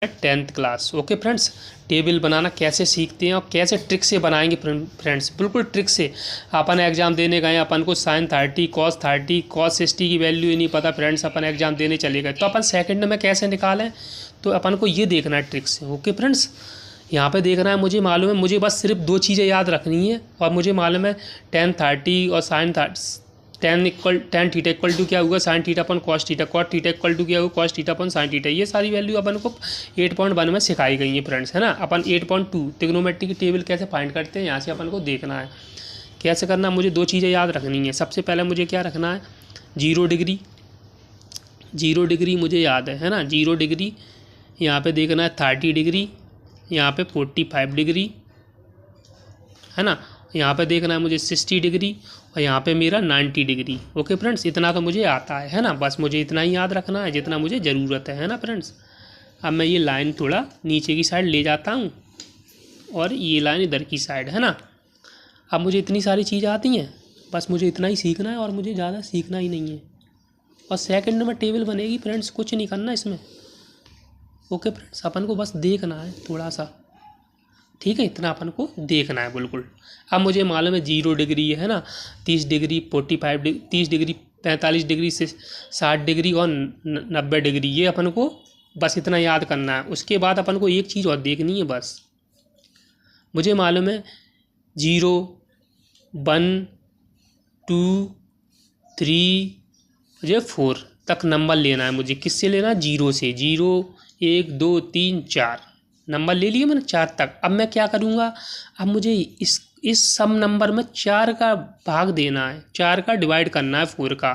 10th class. Okay friends, table बनाना कैसे सीखते हैं और कैसे ट्रिक से बनाएंगे फ्रेंड्स, बिल्कुल ट्रिक से। अपन एग्जाम देने गए, अपन को साइन 30 कॉस 60 की वैल्यू ही नहीं पता फ्रेंड्स, अपन एग्जाम देने चले गए तो अपन सेकंड में कैसे निकालें, तो अपन को ये देखना है ट्रिक से। ओके फ्रेंड्स, यहाँ पे देखना है, मुझे मालूम है, मुझे बस सिर्फ दो चीज़ें याद रखनी है और मुझे मालूम है tan 30 और साइन 10 थीटा इक्वल टू क्या हुआ sine theta upon cos theta, cot theta equal to क्या हुआ cos theta upon sine theta. ये सारी वैल्यू अपन को 8.1 में सिखाई गई है फ्रेंड्स, है ना। अपन 8.2 ट्रिग्नोमेट्री की टेबल कैसे फाइंड करते हैं, यहाँ से अपन को देखना है कैसे करना। मुझे दो चीज़ें याद रखनी है। सबसे पहले मुझे क्या रखना है, 0 डिग्री, 0 डिग्री मुझे याद है ना। 0 डिग्री यहाँ पे देखना है, 30 डिग्री, यहाँ पे 45 डिग्री, है ना। यहाँ पे देखना है मुझे 60 डिग्री और यहाँ पे मेरा 90 डिग्री। ओके फ्रेंड्स, इतना तो मुझे आता है ना। बस मुझे इतना ही याद रखना है जितना मुझे ज़रूरत है ना फ्रेंड्स। अब मैं ये लाइन थोड़ा नीचे की साइड ले जाता हूँ और ये लाइन इधर की साइड, है ना। अब मुझे इतनी सारी चीज़ आती हैं, बस मुझे इतना ही सीखना है और मुझे ज़्यादा सीखना ही नहीं है। और सेकंड में टेबल बनेगी फ्रेंड्स, कुछ नहीं करना इसमें। ओके फ्रेंड्स, अपन को बस देखना है थोड़ा सा, ठीक है, इतना अपन को देखना है बिल्कुल। अब मुझे मालूम है 0 डिग्री है ना, 30 डिग्री 45 डिग्री, 30 डिग्री 45 डिग्री से 60 डिग्री और 90 डिग्री, ये अपन को बस इतना याद करना है। उसके बाद अपन को एक चीज़ और देखनी है बस। मुझे मालूम है 0 1 2 3 मुझे 4 तक नंबर लेना है। मुझे किससे लेना है, 0 से। 0 1 2 3 4 नंबर ले लिए मैंने 4 तक। अब मैं क्या करूँगा, अब मुझे इस सब नंबर में 4 का भाग देना है, 4 का डिवाइड करना है 4 का।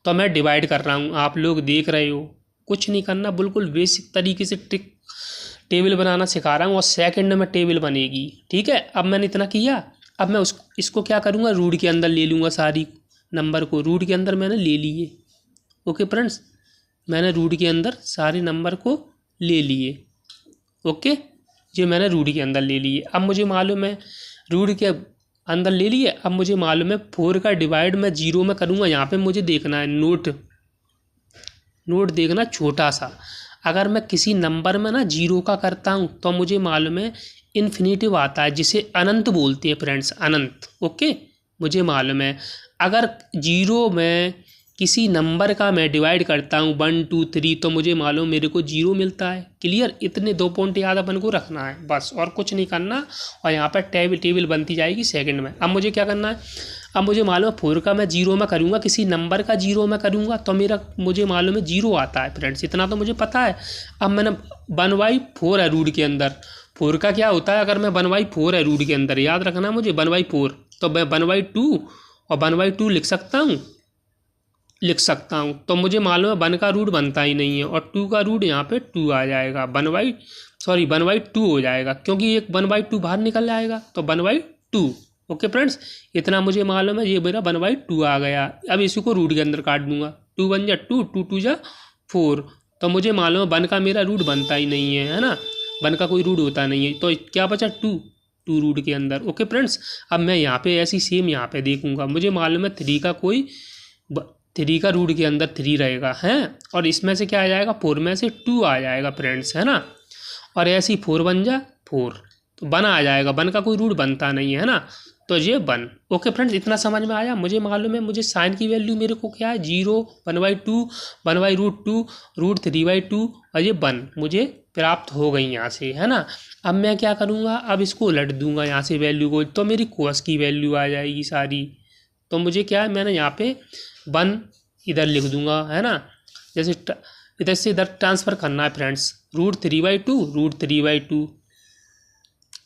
तो मैं डिवाइड कर रहा हूँ, आप लोग देख रहे हो, कुछ नहीं करना, बिल्कुल बेसिक तरीके से ट्रिक टेबल बनाना सिखा रहा हूँ और सेकंड में टेबल बनेगी, ठीक है। अब मैंने इतना किया, अब मैं इसको क्या करूँगा, रूट के अंदर ले लूँगा सारी नंबर को। रूट के अंदर मैंने ले लिए। ओके फ्रेंड्स, मैंने रूट के अंदर सारे नंबर को ले लिए। ओके, ये मैंने रूट के अंदर ले लिए। अब मुझे मालूम है रूट के अंदर ले लिए। अब मुझे मालूम है 4 का डिवाइड मैं 0 में करूँगा। यहाँ पे मुझे देखना है नोट देखना छोटा सा। अगर मैं किसी नंबर में ना 0 का करता हूँ तो मुझे मालूम है इन्फिनेटिव आता है, जिसे अनंत बोलते हैं फ्रेंड्स, अनंत। ओके, मुझे मालूम है अगर 0 में किसी नंबर का मैं डिवाइड करता हूँ 1 2 3 तो मुझे मालूम मेरे को 0 मिलता है। क्लियर, इतने 2 पॉइंट याद अपन को रखना है बस, और कुछ नहीं करना। और यहाँ पर टेबल बनती जाएगी सेकंड में। अब मुझे क्या करना है, अब मुझे मालूम है 4 का मैं 0 में करूँगा, किसी नंबर का 0 में करूँगा तो मुझे मालूम है 0 आता है फ्रेंड्स, इतना तो मुझे पता है। अब मैंने 1/4 है रूट के अंदर, 4 का क्या होता है, अगर मैं 1/4 है रूट के अंदर, याद रखना मुझे 1/4, तो मैं 1/2 और 1/2 लिख सकता हूँ। तो मुझे मालूम है 1 का रूट बनता ही नहीं है और 2 का रूट यहाँ पे 2 आ जाएगा, 1/2 हो जाएगा, क्योंकि एक 1/2 बाहर निकल जाएगा तो 1/2। ओके फ्रेंड्स, इतना मुझे मालूम है, ये मेरा 1/2 आ गया। अब इसी को रूट के अंदर काट दूंगा, 2 1 जा 2, 2 2 जा 4। तो मुझे मालूम है 1 का मेरा रूट बनता ही नहीं है ना, 1 का कोई रूट होता नहीं है, तो क्या बचा 2 रूट के अंदर। ओके फ्रेंड्स, अब मैं यहाँ पे ऐसी सेम यहाँ पे देखूंगा, मुझे मालूम है 3 का रूट के अंदर 3 रहेगा, है, और इसमें से क्या आ जाएगा, 4 में से 2 आ जाएगा फ्रेंड्स, है ना। और ऐसी 4 1 जा 4 तो 1 आ जाएगा, 1 का कोई रूट बनता नहीं है ना, तो ये 1। ओके फ्रेंड्स, इतना समझ में आया। मुझे मालूम है मुझे साइन की वैल्यू मेरे को क्या है, 0 1/2 1/√2 √3/2 और ये 1 मुझे प्राप्त हो गई यहाँ से, है ना। अब मैं क्या करूँगा, अब इसको उलट दूंगा यहाँ से वैल्यू को, तो मेरी कोस की वैल्यू आ जाएगी सारी। तो मुझे क्या है, मैंने यहाँ पे 1 इधर लिख दूंगा, है ना, जैसे इधर से इधर ट्रांसफ़र करना है फ्रेंड्स, √3/2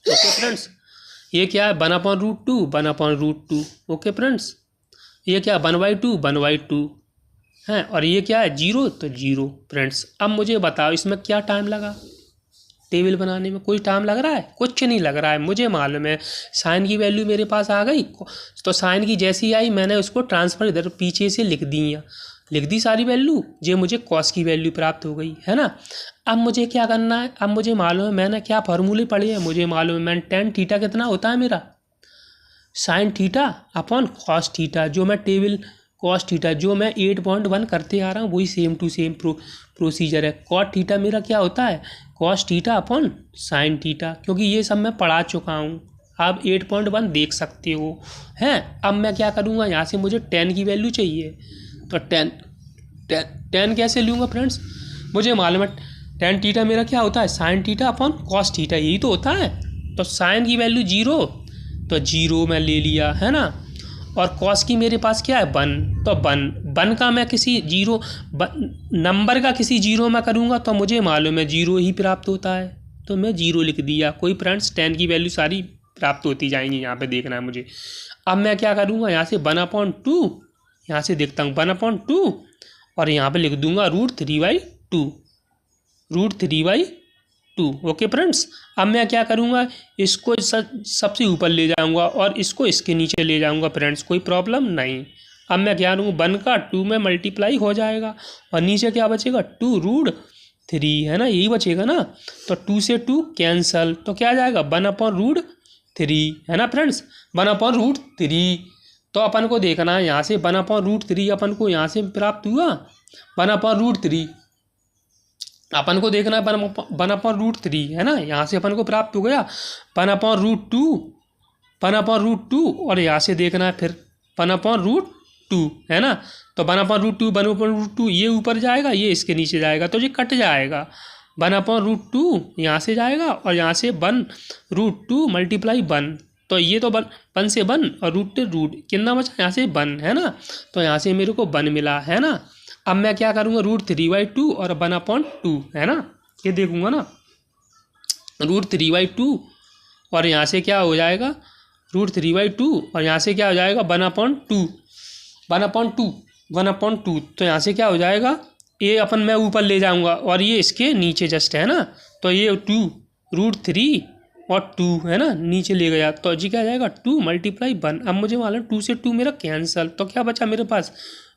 ओके फ्रेंड्स, ये क्या है 1/√2 ओके फ्रेंड्स, ये क्या 1/2 है, और ये क्या है 0 तो 0 फ्रेंड्स। अब मुझे बताओ इसमें क्या टाइम लगा, टेबल बनाने में कोई टाइम लग रहा है, कुछ नहीं लग रहा है। मुझे मालूम है साइन की वैल्यू मेरे पास आ गई, तो साइन की जैसी आई मैंने उसको ट्रांसफ़र इधर पीछे से लिख दी सारी वैल्यू, जो मुझे कॉस की वैल्यू प्राप्त हो गई, है ना। अब मुझे क्या करना है, अब मुझे मालूम है मैंने क्या फार्मूले पढ़े हैं, मुझे मालूम है मैंने tan थीटा कितना होता है मेरा, sine theta upon cos theta, जो मैं टेबल कॉस थीटा, जो मैं 8.1 करते आ रहा हूँ वही सेम टू सेम प्रोसीजर है। कॉट थीटा मेरा क्या होता है, cos theta upon sine theta, क्योंकि ये सब मैं पढ़ा चुका हूँ, आप 8.1 देख सकते हो हैं। अब मैं क्या करूँगा, यहाँ से मुझे 10 की वैल्यू चाहिए, तो 10 कैसे लूँगा फ्रेंड्स, मुझे मालूम है tan थीटा मेरा क्या होता है, sine theta upon cos theta, यही तो होता है। तो साइन की वैल्यू 0, तो 0 मैं ले लिया है ना, और कॉस की मेरे पास क्या है 1, तो 1 का मैं किसी जीरो नंबर का किसी जीरो में करूँगा तो मुझे मालूम है 0 ही प्राप्त होता है, तो मैं 0 लिख दिया। कोई फ्रेंड्स 10 की वैल्यू सारी प्राप्त होती जाएंगी, यहाँ पे देखना है मुझे। अब मैं क्या करूँगा, यहाँ से 1/2, यहाँ से देखता हूँ 1/2, और यहाँ पे लिख दूंगा √3/2, √3/2। ओके फ्रेंड्स, अब मैं क्या करूँगा, इसको सबसे ऊपर ले जाऊँगा और इसको इसके नीचे ले जाऊँगा फ्रेंड्स, कोई प्रॉब्लम नहीं। अब मैं क्या करूँगा, 1 का 2 में मल्टीप्लाई हो जाएगा और नीचे क्या बचेगा 2√3 है ना, यही बचेगा ना। तो 2 से 2 कैंसल, तो क्या आ जाएगा 1/√3 है ना फ्रेंड्स, 1/√3। तो अपन को देखना है यहाँ से 1/√3 अपन को यहाँ से प्राप्त हुआ, 1/√3 अपन को देखना है 1/√3 है ना, यहाँ से अपन को प्राप्त हो गया 1/√2 और यहाँ से देखना है फिर 1/√2 है ना। तो 1/√2 ये ऊपर जाएगा, ये इसके नीचे जाएगा, तो ये कट जाएगा। 1/√2 यहाँ से जाएगा और यहाँ से 1√2 मल्टीप्लाई 1, तो ये तो 1 से 1 और रूट कितना बचा, यहाँ से 1 है ना, तो यहाँ से मेरे को 1 मिला है ना। अब मैं क्या करूँगा, √3/2 और 1/2 है ना, ये देखूँगा ना √3/2 और यहाँ से क्या हो जाएगा √3/2 और यहाँ से क्या हो जाएगा 1/2, तो यहाँ से क्या हो जाएगा, ये अपन मैं ऊपर ले जाऊँगा और ये इसके नीचे जस्ट है ना, तो ये 2 √3 और 2 है ना, नीचे ले गया, तो जी क्या आ जाएगा 2 × 1। अब मुझे मालूम 2 से 2 मेरा कैंसल, तो क्या बचा मेरे पास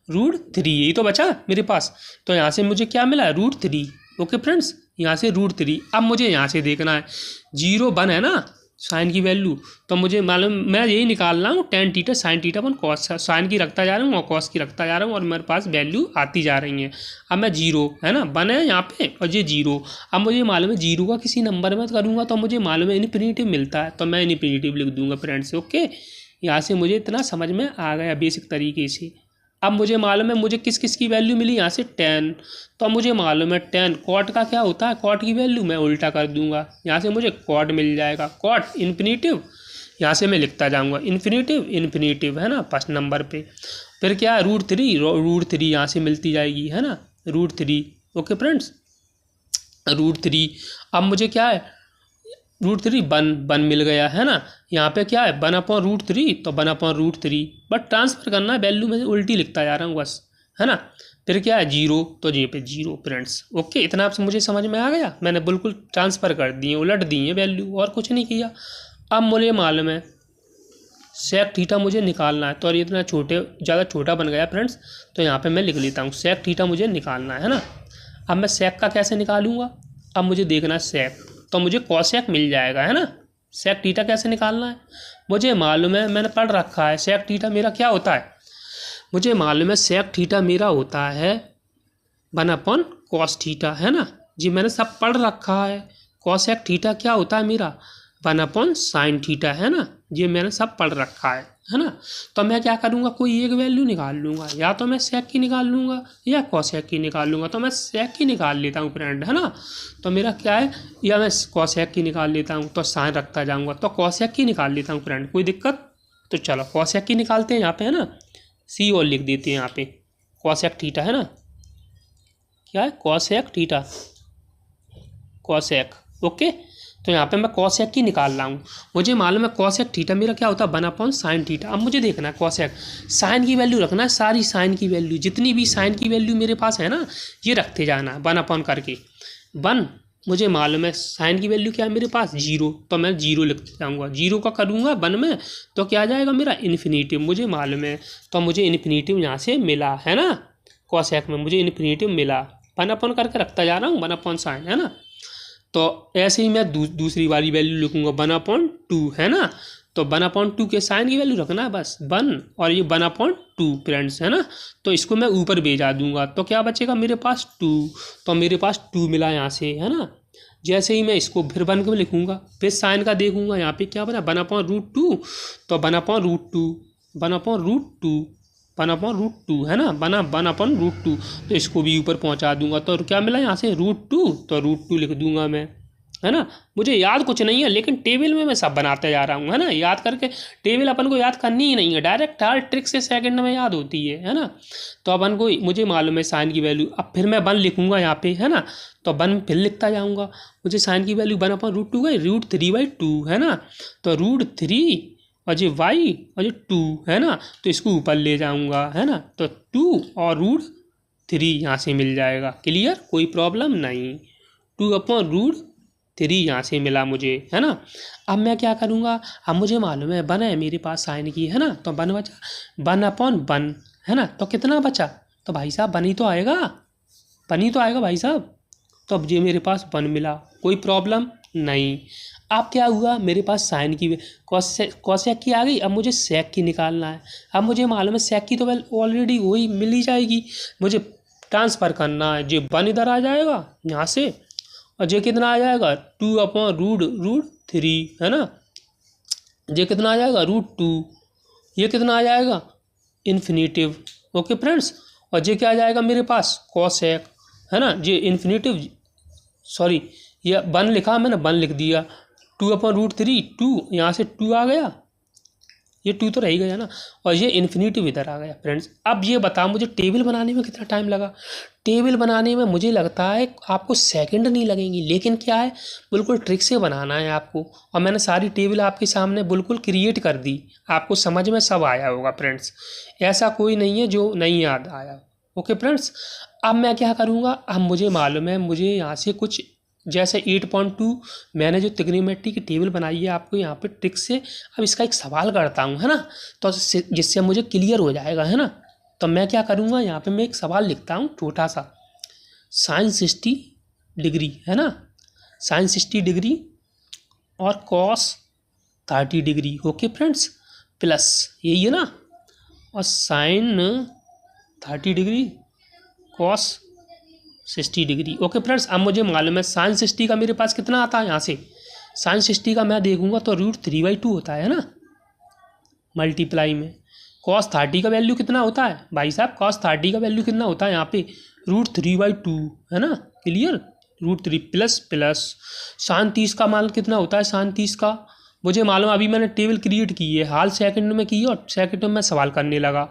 √3, यही तो बचा मेरे पास। तो यहाँ से मुझे क्या मिला √3। ओके फ्रेंड्स, यहाँ से √3। अब मुझे यहाँ से देखना है 0 1 है ना साइन की वैल्यू, तो मुझे मालूम मैं यही निकाल रहा हूँ tan theta sine theta upon cos, sign की रखता जा रहा हूँ और कॉस की रखता जा रहा हूँ और मेरे पास वैल्यू आती जा रही है। अब मैं 0 है ना 1 है यहाँ पे और ये 0। अब मुझे मालूम है 0 का किसी नंबर में करूँगा तो मुझे मालूम है इन्फिनिटिव मिलता है, तो मैं इन्फिनिटिव लिख दूंगा फ्रेंड्स। ओके, यहाँ से मुझे इतना समझ में आ गया बेसिक तरीके से। अब मुझे मालूम है मुझे किस किस की वैल्यू मिली, यहाँ से 10, तो मुझे मालूम है 10 कॉट का क्या होता है, कॉट की वैल्यू मैं उल्टा कर दूंगा, यहाँ से मुझे कॉट मिल जाएगा, कॉट इन्फिनिटिव, यहाँ से मैं लिखता जाऊंगा इन्फिनिटिव है ना फर्स्ट नंबर पे। फिर क्या है √3 यहाँ से मिलती जाएगी है ना √3। Okay friends, √3। अब मुझे क्या है √3 1 मिल गया है ना, यहाँ पे क्या है 1/√3, तो 1/√3, बट ट्रांसफर करना है वैल्यू में उल्टी लिखता जा रहा हूँ बस है ना। फिर क्या है 0, तो ये पे 0 फ्रेंड्स। ओके, इतना आपसे मुझे समझ में आ गया, मैंने बिल्कुल ट्रांसफ़र कर दिए, उलट दिए वैल्यू और कुछ नहीं किया। अब मुझे मालूम है सेक थीटा मुझे निकालना है, तो ये इतना ज़्यादा छोटा बन गया फ्रेंड्स, तो यहाँ पर मैं लिख लेता हूँ सेक थीटा मुझे निकालना है ना। अब मैं सेक का कैसे निकालूंगा, अब मुझे देखना है सेक, तो मुझे कॉसेक मिल जाएगा है ना। सेक थीटा कैसे निकालना है मुझे मालूम है, मैंने पढ़ रखा है सेक थीटा मेरा क्या होता है, मुझे मालूम है सेक थीटा मेरा होता है 1/cos थीटा है ना जी, मैंने सब पढ़ रखा है। कॉसेक थीटा क्या होता है मेरा 1/sin थीटा है ना, ये मैंने सब पढ़ रखा है ना। तो मैं क्या करूँगा, कोई एक वैल्यू निकाल लूँगा, या तो मैं सेक की निकाल लूँगा या कॉसेक की निकाल लूँगा, तो मैं सेक की निकाल लेता हूँ फ्रेंड है ना। तो मेरा क्या है, या मैं कॉसेक की निकाल लेता हूँ तो साइन रखता जाऊँगा, तो कॉसेक की निकाल लेता हूँ फ्रेंड, कोई दिक्कत। तो चलो कॉसेक की निकालते हैं यहाँ पे है ना, सी और लिख देते हैं यहाँ पे कॉसेक थीटा है ना, क्या है कॉसेक थीटा कॉसेक। ओके, तो यहाँ पे मैं कॉसेक की निकाल रहा हूँ, मुझे मालूम है कॉसेक थीटा मेरा क्या होता है 1/sin थीटा। अब मुझे देखना है कॉसेक, साइन की वैल्यू रखना है, सारी साइन की वैल्यू जितनी भी साइन की वैल्यू मेरे पास है ना ये रखते जाना है 1/, करके 1। मुझे मालूम है साइन की वैल्यू क्या है मेरे पास 0, तो मैं 0 लिखते जाऊँगा, 0 का करूँगा 1 में तो क्या आ जाएगा मेरा इन्फिनिटिव, मुझे मालूम है। तो मुझे इन्फिनिटिव यहाँ से मिला है ना, कॉसेक में मुझे इन्फिनिटिव मिला, 1/, करके रखता जा रहा हूँ 1/sin है ना। तो ऐसे ही मैं दूसरी वाली वैल्यू लिखूँगा 1/2 है ना, तो 1/2 के साइन की वैल्यू रखना है बस 1 और ये 1/2 फ्रेंड्स, है ना। तो इसको मैं ऊपर भेजा दूंगा तो क्या बचेगा मेरे पास 2। तो मेरे पास 2 मिला यहाँ से, है ना। जैसे ही मैं इसको फिर 1 के में लिखूंगा, फिर साइन का देखूंगा यहाँ पे क्या बना 1/√2। तो 1/√2 1/√2 1/√2, है ना, 1/√2। तो इसको भी ऊपर पहुंचा दूंगा तो क्या मिला यहाँ से √2। तो √2 लिख दूंगा मैं, है ना। मुझे याद कुछ नहीं है लेकिन टेबल में मैं सब बनाते जा रहा हूँ, है ना। याद करके टेबल अपन को याद करनी ही नहीं है, डायरेक्ट हर ट्रिक से सेकंड में याद होती है ना। तो अपन को मुझे मालूम है साइन की वैल्यू, अब फिर मैं 1 लिखूंगा यहाँ पे, है ना। तो 1 फिर लिखता जाऊँगा, मुझे साइन की वैल्यू 1/√2 गई √3/2, है ना। तो √3 और ये y और ये 2, है ना। तो इसको ऊपर ले जाऊँगा, है ना। तो 2 और √3 यहाँ से मिल जाएगा, क्लियर, कोई प्रॉब्लम नहीं। 2/√3 यहाँ से मिला मुझे, है ना। अब मैं क्या करूँगा, अब मुझे मालूम है 1 है मेरे पास साइन की, है ना। तो 1 बचा 1/1, है ना। तो कितना बचा, तो भाई साहब 1 ही तो आएगा, 1 ही तो आएगा भाई साहब। तो अब ये मेरे पास 1 मिला, कोई प्रॉब्लम नहीं। अब क्या हुआ, मेरे पास साइन की कॉसेक की आ गई, अब मुझे सेक की निकालना है। अब मुझे मालूम है सेक की तो ऑलरेडी वही मिल ही जाएगी, मुझे ट्रांसफ़र करना है। ये 1 इधर आ जाएगा यहाँ से और ये कितना आ जाएगा 2/√3, है ना। ये कितना आ जाएगा √2, ये कितना आ जाएगा इन्फिनेटिव। ओके फ्रेंड्स, और ये क्या आ जाएगा मेरे पास कॉसेक, है ना। ये इन्फिनेटिव, सॉरी ये 1 लिखा मैंने 1 लिख दिया, 2/√3 2 यहाँ से 2 आ गया, ये 2 तो रह ही गया ना, और ये इन्फिनेटिव इधर आ गया फ्रेंड्स। अब ये बताओ मुझे टेबल बनाने में कितना टाइम लगा। टेबल बनाने में मुझे लगता है आपको सेकंड नहीं लगेंगी, लेकिन क्या है बिल्कुल ट्रिक से बनाना है आपको। और मैंने सारी टेबल आपके सामने बिल्कुल क्रिएट कर दी, आपको समझ में सब आया होगा फ्रेंड्स, ऐसा कोई नहीं है जो नहीं याद आया। ओके फ्रेंड्स, अब मैं क्या करूँगा, अब मुझे मालूम है मुझे यहाँ से कुछ जैसे 8.2 मैंने जो त्रिकोणमिति की टेबल बनाई है आपको यहाँ पे ट्रिक से, अब इसका एक सवाल करता हूँ, है ना। तो जिससे मुझे क्लियर हो जाएगा, है ना। तो मैं क्या करूँगा, यहाँ पे मैं एक सवाल लिखता हूँ छोटा सा, साइन 60 डिग्री, है ना, साइन 60 डिग्री और cos 30 degree. Okay friends, plus यही है ना, और sine 30 degree cos 60 degree. Okay friends, अब मुझे मालूम है साइन 60 का मेरे पास कितना आता है, यहाँ से साइन 60 का मैं देखूंगा तो √3/2 होता है ना, मल्टीप्लाई में कॉस 30 का वैल्यू कितना होता है भाई साहब, कॉस 30 का वैल्यू कितना होता है यहाँ पे √3/2, है ना, क्लियर, √3 प्लस प्लस साइन 30 का मान कितना होता है, साइन 30 का मुझे मालूम, अभी मैंने टेबल क्रिएट की है, हाल सेकंड में की और सेकंड में मैं सवाल करने लगा।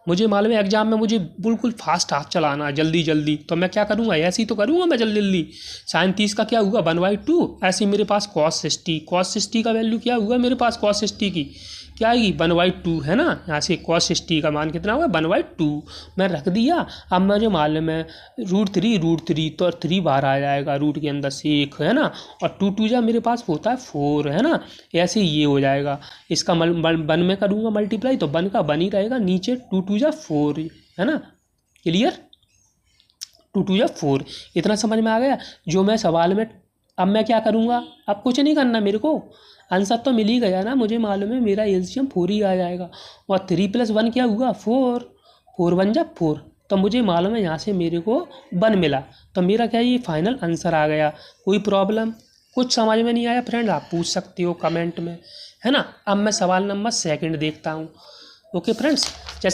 मुझे मालूम है एग्जाम में मुझे बिल्कुल फास्ट हाथ चलाना है, जल्दी जल्दी, तो मैं क्या करूँगा, ऐसे ही तो करूँगा मैं जल्दी जल्दी। साइन 30 का क्या हुआ 1/2, ऐसे ही मेरे पास कॉस 60 का वैल्यू क्या हुआ मेरे पास, कॉस 60 की क्या आएगी 1/2, है ना। यहाँ से cos 60 का मान कितना हुआ 1/2 मैं रख दिया। अब मुझे मालूम है √3 तो 3 बाहर आ जाएगा रूट के अंदर से 1, है ना, और 2 जा मेरे पास होता है 4, है ना। ऐसे ये हो जाएगा, इसका 1 में करूँगा मल्टीप्लाई तो 1 का 1 ही रहेगा, नीचे 2 जा 4, है ना, क्लियर, 2 जा 4। इतना समझ में आ गया जो मैं सवाल में। अब मैं क्या करूँगा, अब कुछ नहीं करना मेरे को, आंसर तो मिल ही गया ना, मुझे मालूम है मेरा एलसीएम 4 ही आ जाएगा, और 3 + 1 क्या हुआ 4, 4 1 जा 4, तो मुझे मालूम है यहाँ से मेरे को 1 मिला, तो मेरा क्या ये फाइनल आंसर आ गया। कोई प्रॉब्लम, कुछ समझ में नहीं आया फ्रेंड आप पूछ सकते हो कमेंट में, है ना। अब मैं सवाल नंबर 2 देखता हूँ। ओके फ्रेंड्स, जैसे